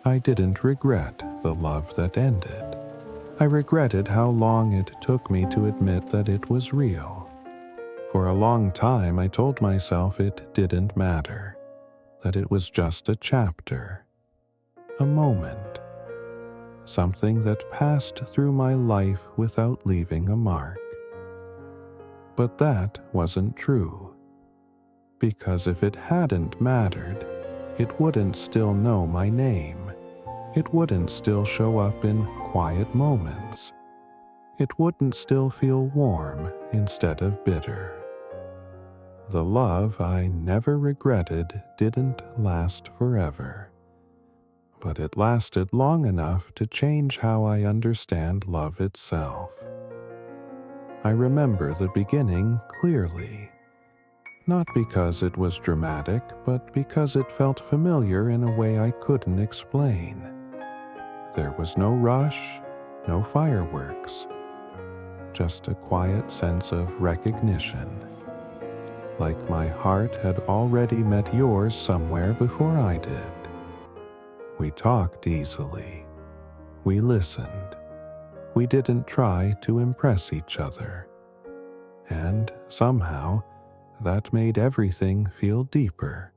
I didn't regret the love that ended. I regretted how long it took me to admit that it was real. For a long time, I told myself it didn't matter, that it was just a chapter, a moment, something that passed through my life without leaving a mark. But that wasn't true, because if it hadn't mattered, it wouldn't still know my name. It wouldn't still show up in quiet moments. It wouldn't still feel warm instead of bitter. The love I never regretted didn't last forever, but it lasted long enough to change how I understand love itself. I remember the beginning clearly, not because it was dramatic, but because it felt familiar in a way I couldn't explain. There was no rush, no fireworks, just a quiet sense of recognition, like my heart had already met yours somewhere before I did. We talked easily. We listened. We didn't try to impress each other. And somehow, that made everything feel deeper.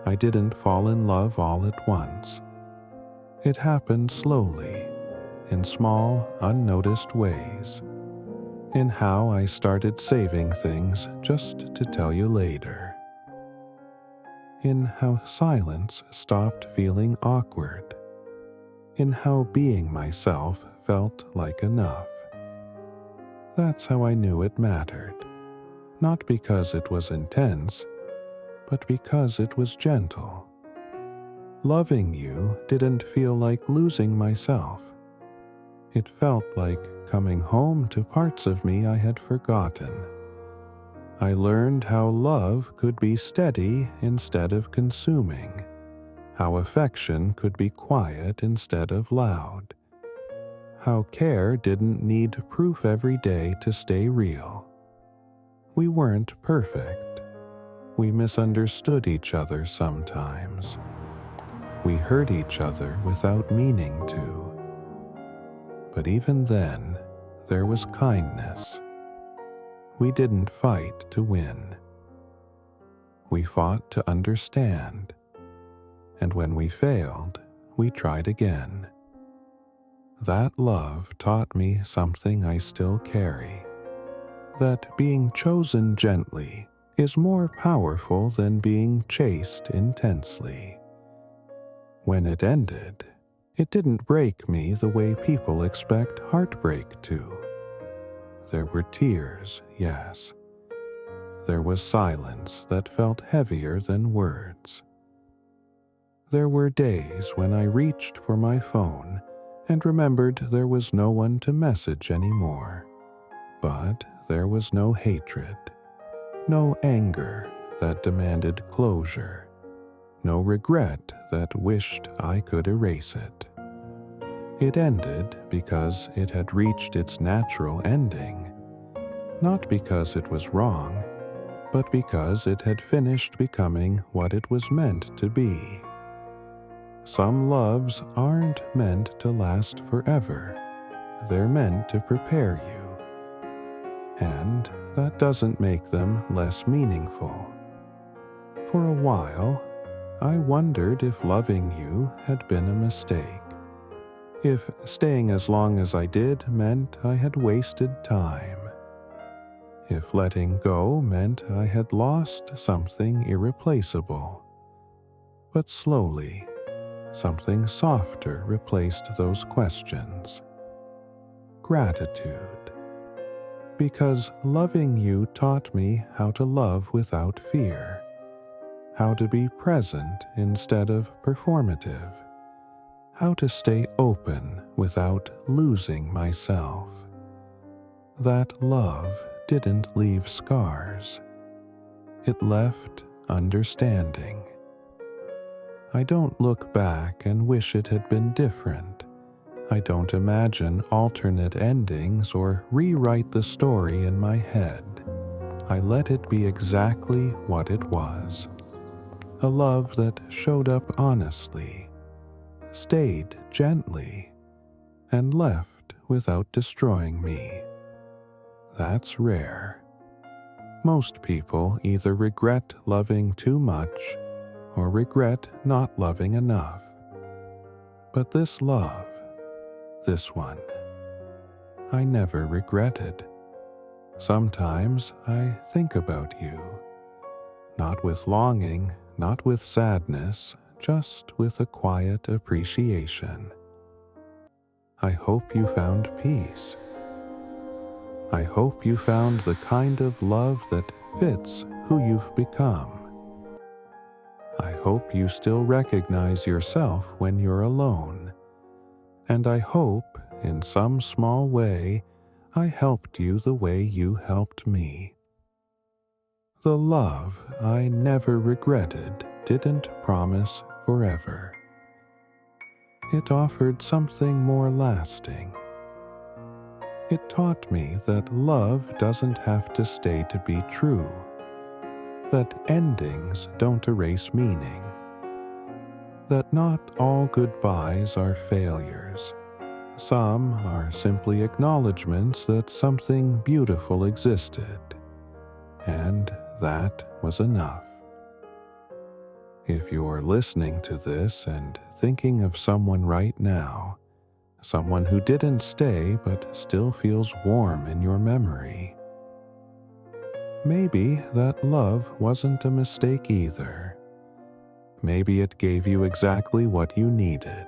I didn't fall in love all at once. It happened slowly, in small, unnoticed ways, in how I started saving things just to tell you later, in how silence stopped feeling awkward, in how being myself felt like enough. That's how I knew it mattered, not because it was intense, but because it was gentle. Loving you didn't feel like losing myself. It felt like coming home to parts of me I had forgotten. I learned how love could be steady instead of consuming, how affection could be quiet instead of loud, how care didn't need proof every day to stay real. We weren't perfect. We misunderstood each other sometimes. We hurt each other without meaning to. But even then, there was kindness. We didn't fight to win. We fought to understand. And when we failed, we tried again. That love taught me something I still carry. That being chosen gently is more powerful than being chased intensely. When it ended, it didn't break me the way people expect heartbreak to. There were tears, yes. There was silence that felt heavier than words. There were days when I reached for my phone and remembered there was no one to message anymore. But there was no hatred, no anger that demanded closure. No regret that wished I could erase it. It ended because it had reached its natural ending, not because it was wrong, but because it had finished becoming what it was meant to be. Some loves aren't meant to last forever. They're meant to prepare you. And that doesn't make them less meaningful. For a while, I wondered if loving you had been a mistake. If staying as long as I did meant I had wasted time. If letting go meant I had lost something irreplaceable. But slowly, something softer replaced those questions. Gratitude. Because loving you taught me how to love without fear. How to be present instead of performative, how to stay open without losing myself. That love didn't leave scars. It left understanding. I don't look back and wish it had been different. I don't imagine alternate endings or rewrite the story in my head. I let it be exactly what it was. A love that showed up honestly, stayed gently and left without destroying me. That's rare. Most people either regret loving too much or regret not loving enough. But this love, this one, I never regretted. Sometimes I think about you, not with longing, not with sadness, just with a quiet appreciation. I hope you found peace. I hope you found the kind of love that fits who you've become. I hope you still recognize yourself when you're alone. And I hope, in some small way, I helped you the way you helped me. The love I never regretted didn't promise forever. It offered something more lasting. It taught me that love doesn't have to stay to be true, that endings don't erase meaning, that not all goodbyes are failures. Some are simply acknowledgments that something beautiful existed, and that was enough. If you're listening to this and thinking of someone right now, someone who didn't stay but still feels warm in your memory, maybe that love wasn't a mistake either. Maybe it gave you exactly what you needed,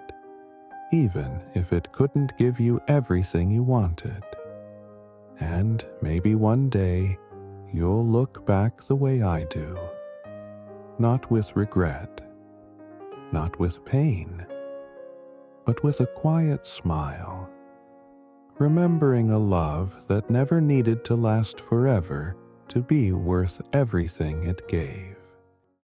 even if it couldn't give you everything you wanted. And maybe one day you'll look back the way I do, not with regret, not with pain, but with a quiet smile, remembering a love that never needed to last forever to be worth everything it gave.